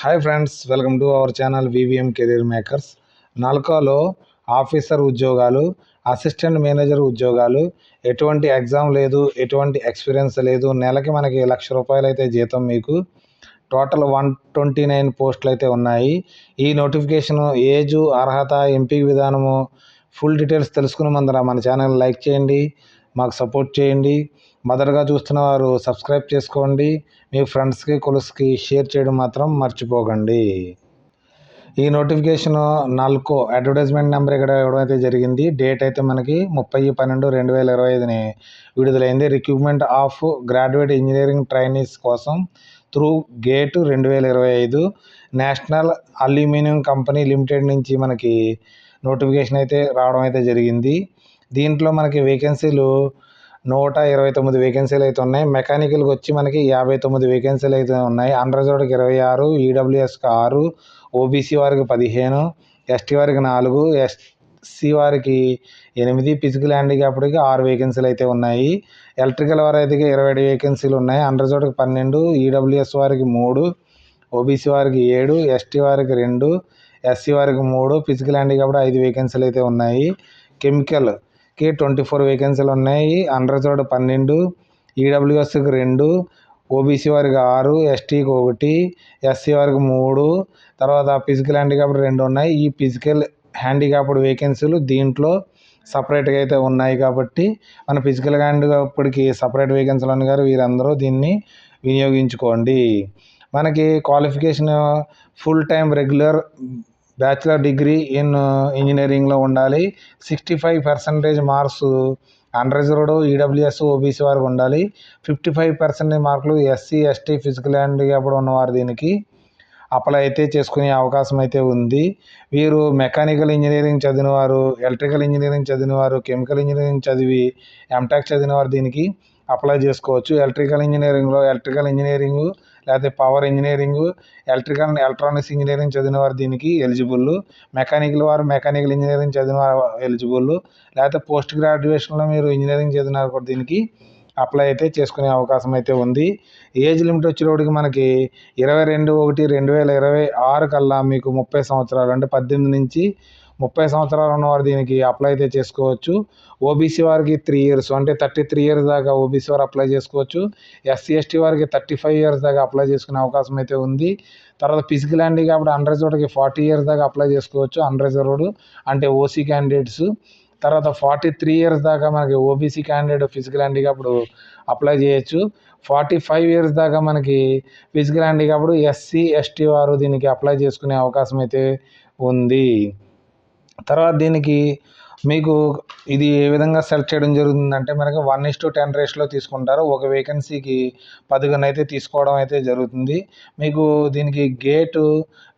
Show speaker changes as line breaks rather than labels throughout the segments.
Hi friends, welcome to our channel VVM career makers. నాల్కాలో officer ఉద్యోగాలు, assistant manager ఉద్యోగాలు, ఎటువంటి ఎగ్జామ్ లేదు, ఎటువంటి ఎక్స్పీరియన్స్ లేదు. నెలకి మనకి ₹1,00,000 అయితే జీతం. మీకు టోటల్ 129 పోస్టులు అయితే ఉన్నాయి. ఈ నోటిఫికేషన్ ఏజు, అర్హత, ఎంపిక విధానము, ఫుల్ డీటెయిల్స్ తెలుసుకునే ముందర మన ఛానల్ లైక్ చేయండి, మాకు సపోర్ట్ చేయండి. మొదటగా చూస్తున్న వారు సబ్స్క్రైబ్ చేసుకోండి. మీ ఫ్రెండ్స్కి, కొలీగ్స్కి షేర్ చేయడం మాత్రం మర్చిపోకండి. ఈ నోటిఫికేషన్ నాల్కో అడ్వర్టైజ్మెంట్ నెంబర్ ఇక్కడ ఇవ్వడం అయితే జరిగింది. డేట్ అయితే మనకి 30/12/2025 విడుదలైంది. Recruitment of graduate engineering trainees కోసం through GATE 2025 National Aluminium Company Limited నుంచి మనకి నోటిఫికేషన్ అయితే రావడం అయితే జరిగింది. దీంట్లో మనకి వేకెన్సీలు 129 వేకెన్సీలు అయితే ఉన్నాయి. మెకానికల్కి వచ్చి మనకి 59 వేకెన్సీలు అయితే ఉన్నాయి. అన్రిజర్వ్డ్కి 26, ఈడబ్ల్యూఎస్కి 6, ఓబీసీ వారికి 15, ఎస్టీ వారికి 4, ఎస్సీ వారికి 8, ఫిజికల్ హ్యాండిక్యాప్డ్కి 6 వేకెన్సీలు అయితే ఉన్నాయి. ఎలక్ట్రికల్ వారికి 27 వేకెన్సీలు ఉన్నాయి. అన్రిజర్వ్డ్కి 12, ఈడబ్ల్యూఎస్ వారికి 3, ఓబీసీ వారికి 7, ఎస్టీ వారికి 2, ఎస్సీ వారికి 3, ఫిజికల్ హ్యాండిక్యాప్డ్ 5 వేకెన్సీలు అయితే ఉన్నాయి. కెమికల్కి 24 వేకెన్సీలు ఉన్నాయి. అన్రిజర్వ్డ్ 12, ఈడబ్ల్యూఎస్కి 2, ఓబీసీ వారికి 6, ఎస్టీకి 1, ఎస్సీ వారికి 3, తర్వాత ఫిజికల్ హ్యాండిక్యాప్డ్ 2 ఉన్నాయి. ఈ ఫిజికల్ హ్యాండిక్యాప్డ్ వేకెన్సీలు దీంట్లో సపరేట్గా అయితే ఉన్నాయి కాబట్టి మన ఫిజికల్ హ్యాండిక్యాప్డ్కి సపరేట్ వేకెన్సీలు ఉన్నాయి గారు, వీరందరూ దీన్ని వినియోగించుకోండి. మనకి qualification full time regular bachelor degree in ఇంజనీరింగ్లో ఉండాలి. 65% మార్క్స్ అన్రిజర్వ్డ్, ఈడబ్ల్యూఎస్, ఓబీసీ వారికి ఉండాలి. 55% మార్కులు ఎస్సీ, ఎస్టీ, ఫిజికల్ హ్యాండిక్యాప్డ్ ఉన్నవారు దీనికి అప్లై అయితే చేసుకునే అవకాశం అయితే ఉంది. వీరు మెకానికల్ ఇంజనీరింగ్ చదివినవారు, ఎలక్ట్రికల్ ఇంజనీరింగ్ చదివినవారు, కెమికల్ ఇంజనీరింగ్ చదివి ఎంటెక్ చదివినవారు దీనికి అప్లై చేసుకోవచ్చు. ఎలక్ట్రికల్ ఇంజనీరింగ్ లేకపోతే పవర్ ఇంజనీరింగ్, ఎలక్ట్రానిక్స్ ఇంజనీరింగ్ చదివిన వారు దీనికి ఎలిజిబుల్. మెకానికల్ వారు మెకానికల్ ఇంజనీరింగ్ చదివిన వారు ఎలిజిబుల్. లేకపోతే పోస్ట్ గ్రాడ్యుయేషన్లో మీరు ఇంజనీరింగ్ చదివిన వారు కూడా దీనికి అప్లై అయితే చేసుకునే అవకాశం అయితే ఉంది. ఏజ్ లిమిట్ వచ్చేటప్పటికి మనకి 22/1/2026 కల్లా మీకు 30 సంవత్సరాలు, అంటే 18 నుంచి 30 సంవత్సరాలు ఉన్నవారు దీనికి అప్లై అయితే చేసుకోవచ్చు. ఓబీసీ వారికి 3 ఇయర్స్, అంటే 33 ఇయర్స్ దాకా ఓబీసీ వారు అప్లై చేసుకోవచ్చు. ఎస్సీ, ఎస్టీ వారికి 35 ఇయర్స్ దాకా అప్లై చేసుకునే అవకాశం అయితే ఉంది. తర్వాత ఫిజికల్ హ్యాండిక్యాప్డ్ అన్రిజర్వ్డ్కి 40 ఇయర్స్ దాకా అప్లై చేసుకోవచ్చు. అన్రిజర్వ్డ్ అంటే ఓసీ క్యాండిడేట్స్. తర్వాత 43 ఇయర్స్ దాకా మనకి OBC candidate physical handicapped apply చేయొచ్చు. 45 ఇయర్స్ దాకా మనకి ఫిజికల్ హ్యాండిక్యాప్డ్ ఎస్సీ, ఎస్టీ వారు దీనికి అప్లై చేసుకునే అవకాశం అయితే ఉంది. తర్వాత దీనికి మీకు ఇది ఏ విధంగా సెలెక్ట్ చేయడం జరుగుతుందంటే మనకి 1:10 రేషియోలో తీసుకుంటారు. ఒక వేకెన్సీకి 10 అయితే తీసుకోవడం అయితే జరుగుతుంది. మీకు దీనికి గేటు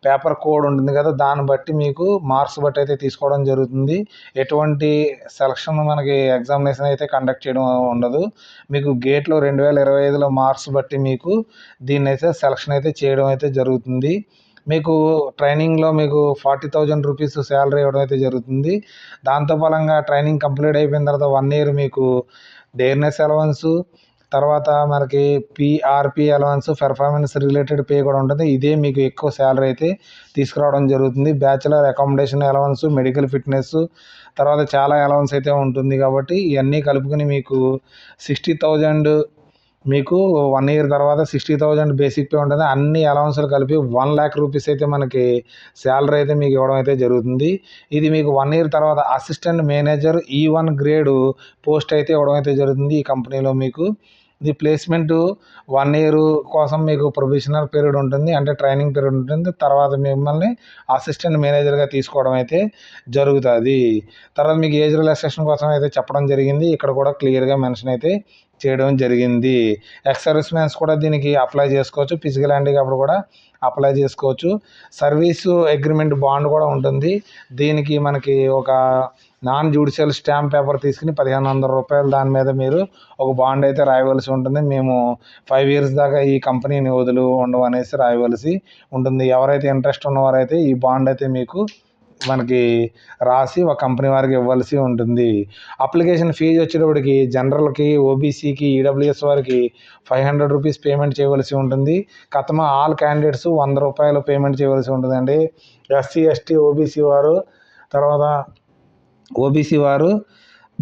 పేపర్ కోడ్ ఉంటుంది కదా, దాన్ని బట్టి మీకు మార్క్స్ బట్టి అయితే తీసుకోవడం జరుగుతుంది. ఎటువంటి సెలక్షన్ మనకి ఎగ్జామినేషన్ అయితే కండక్ట్ చేయడం ఉండదు. మీకు గేట్లో 2025లో మార్క్స్ బట్టి మీకు దీన్ని అయితే సెలక్షన్ అయితే చేయడం అయితే జరుగుతుంది. మీకు ట్రైనింగ్లో మీకు 40,000 రూపీస్ శాలరీ ఇవ్వడం అయితే జరుగుతుంది. దాంతో ఫలంగా ట్రైనింగ్ కంప్లీట్ అయిపోయిన తర్వాత 1 ఇయర్ మీకు డేర్నెస్ అలవెన్స్, తర్వాత మనకి PRP allowance, performance related pay కూడా ఉంటుంది. ఇదే మీకు ఎక్కువ శాలరీ అయితే తీసుకురావడం జరుగుతుంది. Bachelor accommodation allowance, medical fitness, తర్వాత చాలా అలవెన్స్ అయితే ఉంటుంది. కాబట్టి ఇవన్నీ కలుపుకొని మీకు 60,000, మీకు 1 ఇయర్ తర్వాత 60,000 బేసిక్ పే ఉంటుంది. అన్ని అలవెన్స్లు కలిపి 1,00,000 రూపీస్ అయితే మనకి శాలరీ అయితే మీకు ఇవ్వడం అయితే జరుగుతుంది. ఇది మీకు 1 ఇయర్ తర్వాత assistant manager E1 grade post అయితే ఇవ్వడం అయితే జరుగుతుంది ఈ కంపెనీలో. మీకు ఇది ప్లేస్మెంట్ 1 ఇయర్ కోసం మీకు ప్రొఫెషనల్ పీరియడ్ ఉంటుంది, అంటే ట్రైనింగ్ పీరియడ్ ఉంటుంది. తర్వాత మిమ్మల్ని అసిస్టెంట్ మేనేజర్గా తీసుకోవడం అయితే జరుగుతుంది. తర్వాత మీకు ఏజ్ రిలాక్సేషన్ కోసం అయితే చెప్పడం జరిగింది. ఇక్కడ కూడా క్లియర్గా మెన్షన్ అయితే చేయడం జరిగింది. ఎక్స్ సర్వీస్ మ్యాన్స్ కూడా దీనికి అప్లై చేసుకోవచ్చు. ఫిజికల్ హ్యాండిక్యాప్డ్ కూడా అప్లై చేసుకోవచ్చు. సర్వీసు అగ్రిమెంట్ బాండ్ కూడా ఉంటుంది. దీనికి మనకి ఒక నాన్ జ్యుడిషియల్ స్టాంప్ పేపర్ తీసుకుని ₹1,500 దాని మీద మీరు ఒక బాండ్ అయితే రాయవలసి ఉంటుంది. మేము 5 ఇయర్స్ దాకా ఈ కంపెనీని ఉండవనేసి రాయవలసి ఉంటుంది. ఎవరైతే ఇంట్రెస్ట్ ఉన్నవారైతే ఈ బాండ్ అయితే మీకు మనకి రాసి ఒక కంపెనీ వారికి ఇవ్వాల్సి ఉంటుంది. అప్లికేషన్ ఫీజు వచ్చేటప్పటికి జనరల్కి, ఓబీసీకి, ఈడబ్ల్యూఎస్ వారికి ₹500 పేమెంట్ చేయవలసి ఉంటుంది. ఆల్ క్యాండిడేట్స్ ₹100 పేమెంట్ చేయవలసి ఉంటుందండి. ఎస్సీ, ఎస్టీ, ఓబీసీ వారు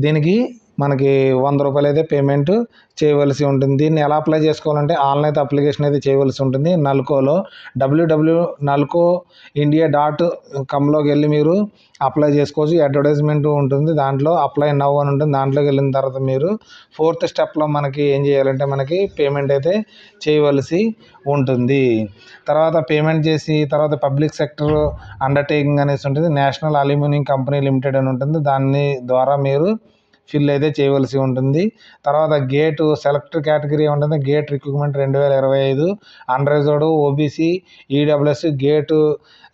దీనికి మనకి ₹100 అయితే పేమెంట్ చేయవలసి ఉంటుంది. దీన్ని ఎలా అప్లై చేసుకోవాలంటే ఆన్లైన్ అప్లికేషన్ అయితే చేయవలసి ఉంటుంది. నల్కోలో www.nalcoindia.comలోకి వెళ్ళి మీరు అప్లై చేసుకోవచ్చు. అడ్వర్టైజ్మెంట్ ఉంటుంది, దాంట్లో అప్లై నౌ అని ఉంటుంది. దాంట్లోకి వెళ్ళిన తర్వాత మీరు 4th స్టెప్లో మనకి ఏం చేయాలంటే మనకి పేమెంట్ అయితే చేయవలసి ఉంటుంది. తర్వాత పేమెంట్ చేసి తర్వాత పబ్లిక్ సెక్టర్ అండర్టేకింగ్ అనేసి ఉంటుంది. నేషనల్ అల్యూమినియం కంపెనీ లిమిటెడ్ అని ఉంటుంది. దాని ద్వారా మీరు ఫిల్ అయితే చేయవలసి ఉంటుంది. తర్వాత గేటు సెలెక్ట్ కేటగిరీ ఉంటుంది. Gate recruitment 2025 unreserved OBC EWS gate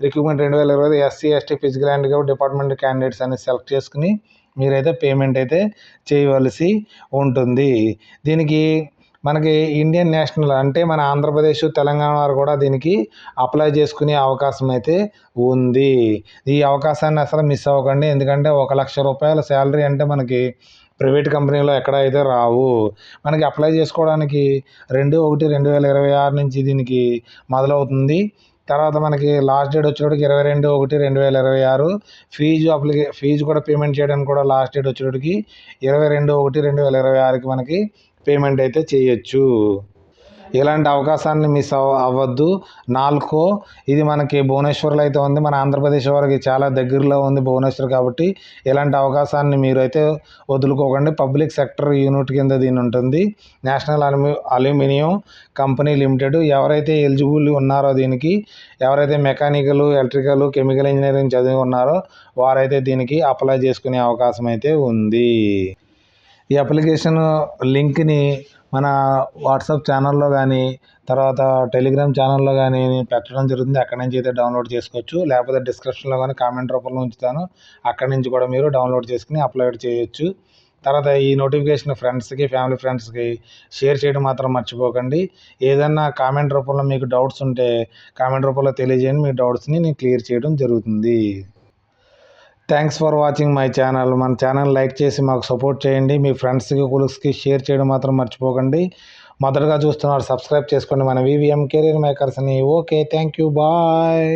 recruitment 2025 SC ST physical handicap department candidates అని సెలెక్ట్ చేసుకుని మీరైతే పేమెంట్ అయితే చేయవలసి ఉంటుంది. దీనికి మనకి ఇండియన్ నేషనల్ అంటే మన ఆంధ్రప్రదేశ్, తెలంగాణ వారు కూడా దీనికి అప్లై చేసుకునే అవకాశం అయితే ఉంది. ఈ అవకాశాన్ని అసలు మిస్ అవ్వకండి. ఎందుకంటే ₹1,00,000 శాలరీ అంటే మనకి ప్రైవేట్ కంపెనీలో ఎక్కడ అయితే రావు. మనకి అప్లై చేసుకోవడానికి 2/1/2026 నుంచి దీనికి మొదలవుతుంది. తర్వాత మనకి లాస్ట్ డేట్ వచ్చేటప్పటికి 22/1/2026. ఫీజు కూడా పేమెంట్ చేయడానికి కూడా లాస్ట్ డేట్ వచ్చేటప్పటికి 22/1/2026కి మనకి పేమెంట్ అయితే చేయొచ్చు. ఇలాంటి అవకాశాన్ని మిస్ అవ్వద్దు. నాల్కో ఇది మనకి భువనేశ్వర్లో అయితే ఉంది. మన ఆంధ్రప్రదేశ్ వారికి చాలా దగ్గరలో ఉంది భువనేశ్వర్. కాబట్టి ఇలాంటి అవకాశాన్ని మీరైతే వదులుకోకండి. పబ్లిక్ సెక్టర్ యూనిట్ కింద దీని ఉంటుంది. National Aluminium Company limited. ఎవరైతే ఎలిజిబుల్ ఉన్నారో దీనికి, ఎవరైతే మెకానికల్, ఎలక్ట్రికల్, కెమికల్ ఇంజనీరింగ్ చదివి ఉన్నారో వారైతే దీనికి అప్లై చేసుకునే అవకాశం అయితే ఉంది. ఈ అప్లికేషన్ లింక్ని మన వాట్సాప్ ఛానల్లో కానీ, తర్వాత టెలిగ్రామ్ ఛానల్లో కానీ పెట్టడం జరుగుతుంది. అక్కడి నుంచి అయితే డౌన్లోడ్ చేసుకోవచ్చు. లేకపోతే డిస్క్రిప్షన్లో కానీ కామెంట్ రూపంలో ఉంచుతాను. అక్కడి నుంచి కూడా మీరు డౌన్లోడ్ చేసుకుని అప్లోడ్ చేయొచ్చు. తర్వాత ఈ నోటిఫికేషన్ ఫ్రెండ్స్కి, ఫ్యామిలీ ఫ్రెండ్స్కి షేర్ చేయడం మాత్రం మర్చిపోకండి. ఏదన్నా కామెంట్ రూపంలో మీకు డౌట్స్ ఉంటే కామెంట్ రూపంలో తెలియజేయండి. మీ డౌట్స్ని నేను క్లియర్ చేయడం జరుగుతుంది. Thanks for watching my channel. మన ఛానల్ లైక్ చేసి మాకు సపోర్ట్ చేయండి. మీ ఫ్రెండ్స్కి, కొలీగ్స్కి షేర్ చేయడం మాత్రం మర్చిపోకండి. మొదటగా చూస్తున్నారు సబ్స్క్రైబ్ చేసుకోండి మన వివిఎం కెరీర్ మేకర్స్ని. Okay, thank you, bye.